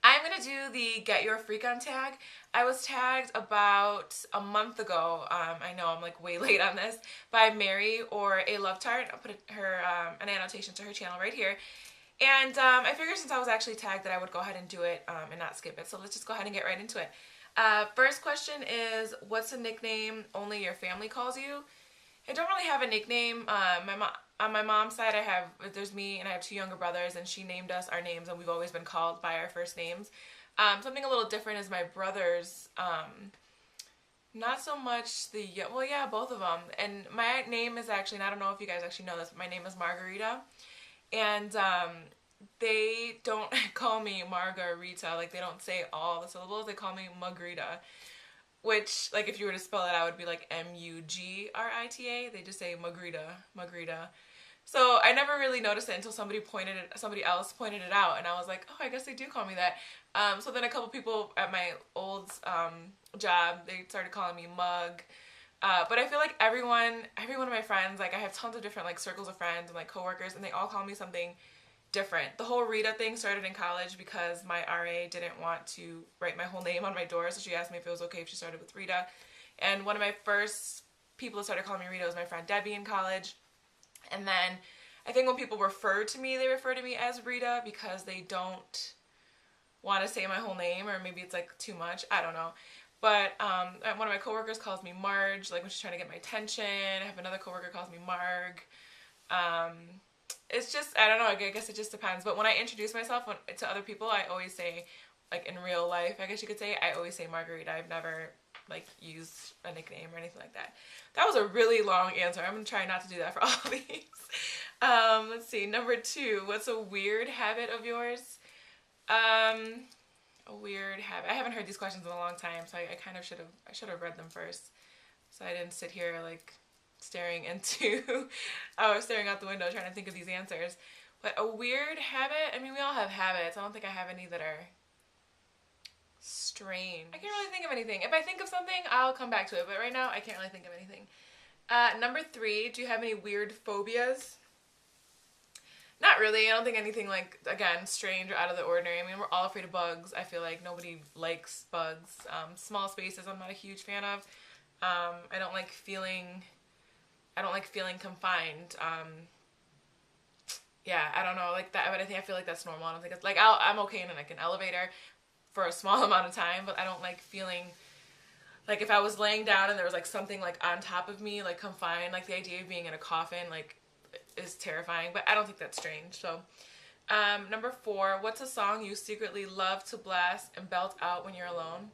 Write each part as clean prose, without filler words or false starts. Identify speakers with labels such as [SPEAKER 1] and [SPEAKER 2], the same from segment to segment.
[SPEAKER 1] I'm going to do the Get Your Freak On tag. I was tagged about a month ago, I know I'm like way late on this, by Mary or A Love Tart. I'll put her an annotation to her channel right here. And I figured since I was actually tagged that I would go ahead and do it and not skip it. So let's just go ahead and get right into it. First question is, what's a nickname only your family calls you? I don't really have a nickname. On my mom's side, there's me and I have two younger brothers, and she named us our names, and we've always been called by our first names. Something a little different is my brothers. Not so much well, yeah, both of them. And my name is actually, and I don't know if you guys actually know this, but my name is Margarita. And they don't call me Margarita. Like, they don't say all the syllables. They call me Magrita. Which, like, if you were to spell it out, it would be like Mugrita. They just say Magrita, Magrita. So I never really noticed it until somebody else pointed it out, and I was like, oh, I guess they do call me that. So then a couple people at my old job, they started calling me Mug. But I feel like every one of my friends, like, I have tons of different like circles of friends and like coworkers, and they all call me something different. The whole Rita thing started in college because my RA didn't want to write my whole name on my door, so she asked me if it was okay if she started with Rita. And one of my first people that started calling me Rita was my friend Debbie in college. And then I think when people refer to me, they refer to me as Rita because they don't want to say my whole name, or maybe it's like too much. I don't know. But one of my coworkers calls me Marge, like when she's trying to get my attention. I have another coworker calls me Marg. It's just, I don't know, I guess it just depends. But when I introduce myself to other people, I always say, like in real life, I guess you could say, I always say Margarita. I've never like used a nickname or anything like that. That was a really long answer. I'm going to try not to do that for all of these. Let's see, number 2, what's a weird habit of yours? A weird habit. I haven't heard these questions in a long time, so I kind of should have read them first. So I didn't sit here like staring out the window trying to think of these answers. But a weird habit, I mean, we all have habits. I don't think I have any that are strange. I can't really think of anything. If I think of something, I'll come back to it, but right now I can't really think of anything. Number 3, do you have any weird phobias? Not really. I don't think anything like, again, strange or out of the ordinary. I mean, we're all afraid of bugs. I feel like nobody likes bugs. Small spaces I'm not a huge fan of. I don't like feeling confined. Yeah, I don't know, like that, but I feel like that's normal. I don't think it's like, I'm okay in like an elevator for a small amount of time, but I don't like feeling like if I was laying down and there was like something like on top of me, like confined, like the idea of being in a coffin, like, is terrifying, but I don't think that's strange. So, number 4, what's a song you secretly love to blast and belt out when you're alone?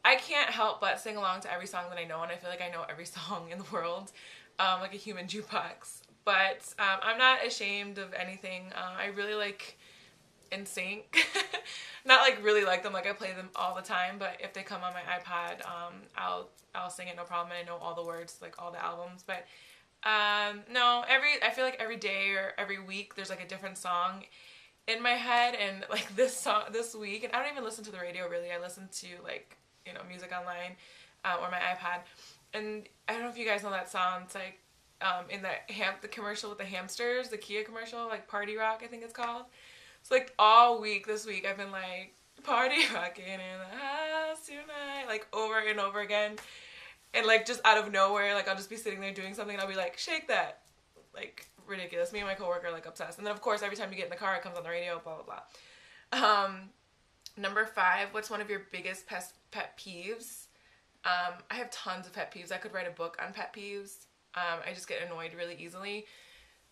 [SPEAKER 1] I can't help but sing along to every song that I know, and I feel like I know every song in the world, like a human jukebox. But I'm not ashamed of anything. I really like NSYNC. Not like really like them, like I play them all the time, but if they come on my iPod, I'll sing it no problem, and I know all the words, like all the albums. But no, I feel like every day or every week there's like a different song in my head, and like this week, and I don't even listen to the radio really. I listen to like, you know, music online or my iPad, and I don't know if you guys know that song. It's like in the commercial with the hamsters, the Kia commercial, like Party Rock, I think it's called. So like all week this week I've been like, party rocking in the house tonight, like over and over again. And like just out of nowhere, like I'll just be sitting there doing something and I'll be like, shake that. Like ridiculous. Me and my coworker are like obsessed. And then of course every time you get in the car it comes on the radio, blah blah blah. Number 5, what's one of your biggest pet peeves? I have tons of pet peeves. I could write a book on pet peeves. I just get annoyed really easily,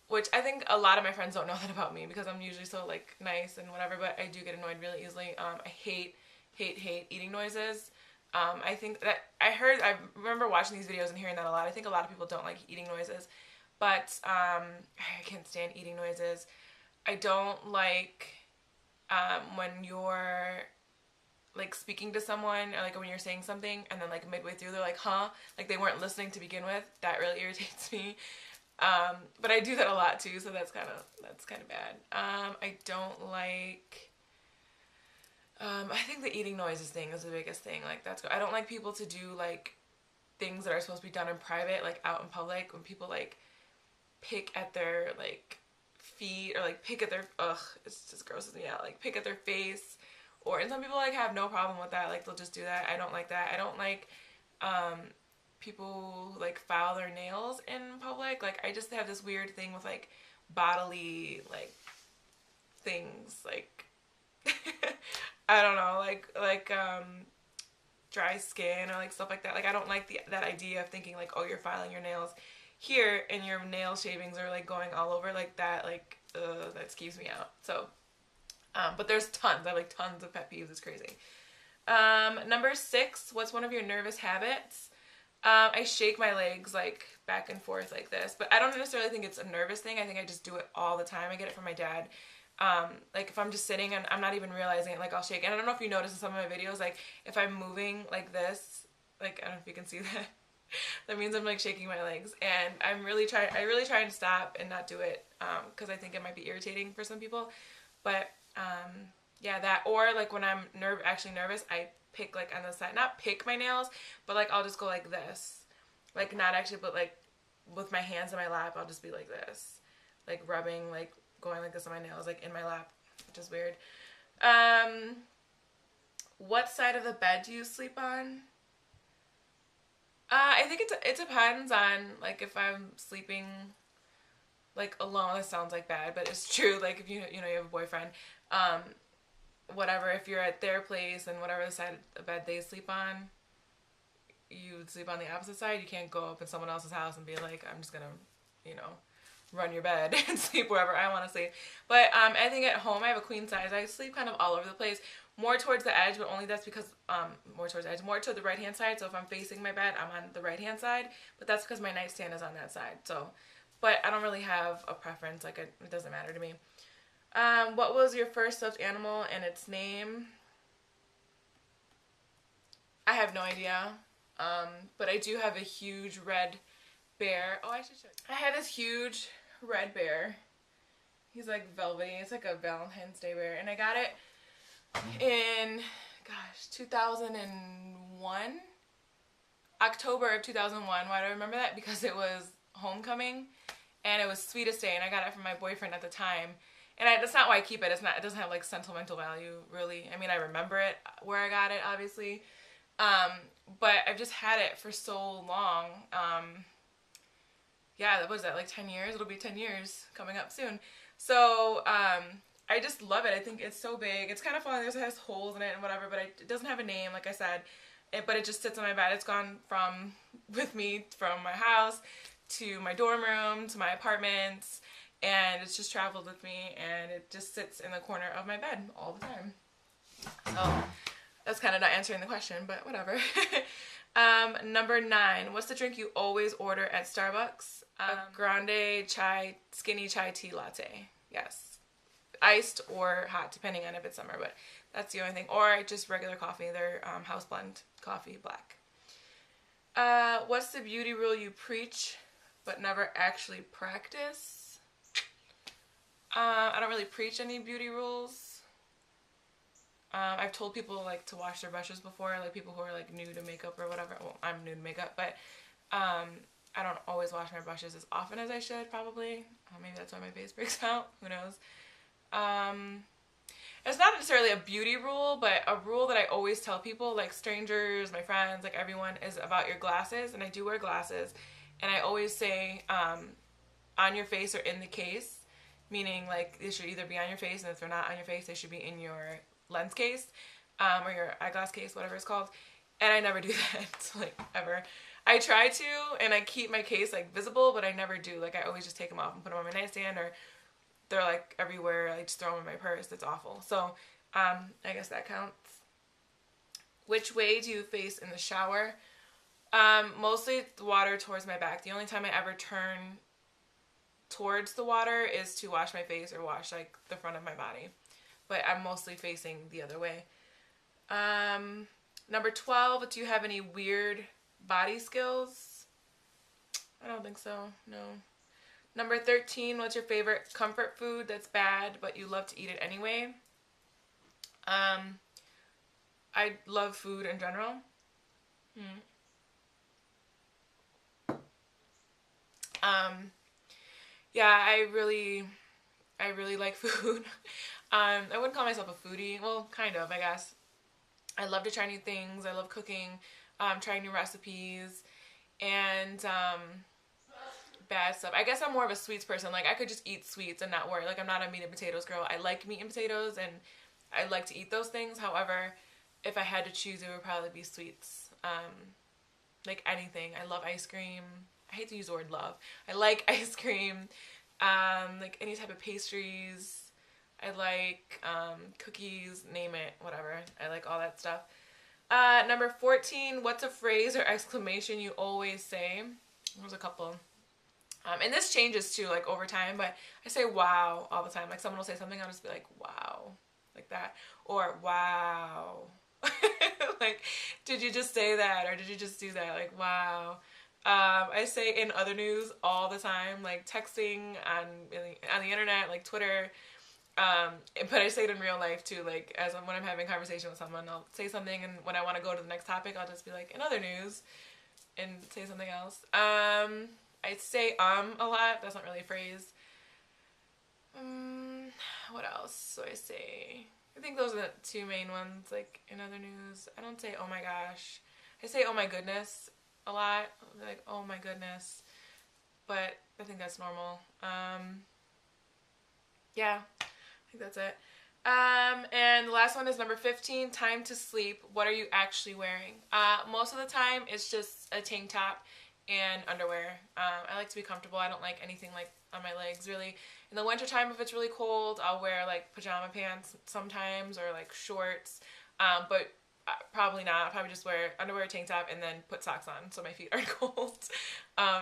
[SPEAKER 1] which I think a lot of my friends don't know that about me because I'm usually so like nice and whatever, but I do get annoyed really easily. I hate eating noises. I think that I remember watching these videos and hearing that a lot. I think a lot of people don't like eating noises, but I can't stand eating noises. I don't like when you're like speaking to someone, or like when you're saying something and then like midway through they're like, huh? Like they weren't listening to begin with. That really irritates me. But I do that a lot too, so that's kind of bad. I don't like, I think the eating noises thing is the biggest thing. Like I don't like people to do like things that are supposed to be done in private, like out in public, when people like pick at their like feet or like pick at their, it just grosses me out, like pick at their face Or, and some people like have no problem with that. Like they'll just do that. I don't like that. I don't like people who like file their nails in public. Like I just have this weird thing with like bodily like things like I don't know, dry skin or like stuff like that. Like I don't like that idea of thinking like, oh, you're filing your nails here and your nail shavings are like going all over like that. Like that skeeves me out. So, but there's tons. I have like tons of pet peeves. It's crazy. Number 6. What's one of your nervous habits? I shake my legs like back and forth like this, but I don't necessarily think it's a nervous thing. I think I just do it all the time. I get it from my dad. Like if I'm just sitting and I'm not even realizing it, like I'll shake. And I don't know if you notice in some of my videos, like if I'm moving like this, like I don't know if you can see that, that means I'm like shaking my legs. And I really try to stop and not do it, because I think it might be irritating for some people. But yeah, that, or like when I'm actually nervous, I pick like on the side, not pick my nails, but like I'll just go like this, like not actually, but like with my hands in my lap, I'll just be like this, like rubbing, like going like this on my nails, like in my lap, which is weird. What side of the bed do you sleep on? I think it depends on like if I'm sleeping like alone. That sounds like bad, but it's true. Like if you have a boyfriend, whatever, if you're at their place and whatever the side of the bed they sleep on, you would sleep on the opposite side. You can't go up in someone else's house and be like, I'm just gonna, run your bed and sleep wherever I want to sleep. But I think at home I have a queen size. I sleep kind of all over the place, more towards the edge, but only that's because more towards the edge, more to the right hand side. So if I'm facing my bed, I'm on the right hand side, but that's because my nightstand is on that side. So, but I don't really have a preference. Like it doesn't matter to me. What was your first stuffed animal and its name? I have no idea. But I do have a huge red bear. Oh, I should show you. I have this huge red bear. He's like velvety. It's like a Valentine's Day bear. And I got it in, 2001. October of 2001. Why do I remember that? Because it was homecoming and it was Sweetest Day and I got it from my boyfriend at the time. And that's not why I keep it. It doesn't have like sentimental value really. I mean, I remember it where I got it, obviously. But I've just had it for so long. Yeah, what was that, like 10 years? It'll be 10 years coming up soon. So, I just love it. I think it's so big. It's kind of fun. It has holes in it and whatever, but it doesn't have a name, like I said. But it just sits on my bed. It's gone with me from my house to my dorm room to my apartments, and it's just traveled with me, and it just sits in the corner of my bed all the time. So that's kind of not answering the question, but whatever. Number 9, what's the drink you always order at Starbucks? A grande chai, skinny chai tea latte. Yes. Iced or hot, depending on if it's summer, but that's the only thing. Or just regular coffee. They're house blend coffee, black. What's the beauty rule you preach but never actually practice? I don't really preach any beauty rules. I've told people like to wash their brushes before, like people who are like new to makeup or whatever. Well, I'm new to makeup, but I don't always wash my brushes as often as I should, probably. Maybe that's why my face breaks out. Who knows? It's not necessarily a beauty rule, but a rule that I always tell people, like strangers, my friends, like everyone, is about your glasses. And I do wear glasses. And I always say on your face or in the case, meaning like they should either be on your face, and if they're not on your face, they should be in your lens case or your eyeglass case, whatever it's called. And I never do that, like, ever. I try to, and I keep my case like visible, but I never do. Like I always just take them off and put them on my nightstand, or they're like everywhere. I just throw them in my purse. It's awful. So I guess that counts. Which way do you face in the shower? Mostly the water towards my back. The only time I ever turn towards the water is to wash my face or wash like the front of my body. But I'm mostly facing the other way. Number 12, do you have any weird body skills? I don't think so, no. Number 13, what's your favorite comfort food that's bad but you love to eat it anyway? I love food in general. Yeah, I really I really like food. I wouldn't call myself a foodie. Well, kind of, I guess. I love to try new things. I love cooking, trying new recipes, and bad stuff. I guess I'm more of a sweets person. Like, I could just eat sweets and not worry. Like, I'm not a meat and potatoes girl. I like meat and potatoes, and I like to eat those things. However, if I had to choose, it would probably be sweets. Like anything. I love ice cream. I hate to use the word love. I like ice cream. Like any type of pastries. I like cookies, name it, whatever. I like all that stuff. Number 14, what's a phrase or exclamation you always say? There's a couple. And this changes too, like over time, but I say wow all the time. Like someone will say something, I'll just be like, wow, like that. Or wow. Like, did you just say that? Or did you just do that? Like, wow. I say in other news all the time, like texting on the internet, like Twitter. But I say it in real life too, like when I'm having a conversation with someone, I'll say something, and when I want to go to the next topic, I'll just be like, in other news, and say something else. I say a lot. That's not really a phrase. What else do I say? I think those are the two main ones, like in other news. I don't say oh my gosh. I say oh my goodness a lot. Like oh my goodness. But I think that's normal. Yeah, I think that's it. And the last one is number 15, time to sleep. What are you actually wearing? Most of the time it's just a tank top and underwear. I like to be comfortable. I don't like anything like on my legs really. In the wintertime, if it's really cold, I'll wear like pajama pants sometimes, or like shorts, but probably not. I'll probably just wear underwear, tank top, and then put socks on so my feet aren't cold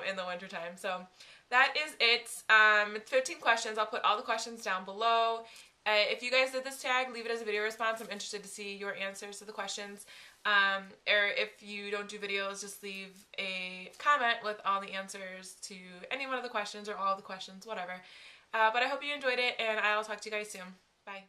[SPEAKER 1] in the wintertime. So that is it. It's 15 questions. I'll put all the questions down below. If you guys did this tag, leave it as a video response. I'm interested to see your answers to the questions. Or if you don't do videos, just leave a comment with all the answers to any one of the questions or all of the questions, whatever. But I hope you enjoyed it, and I'll talk to you guys soon. Bye.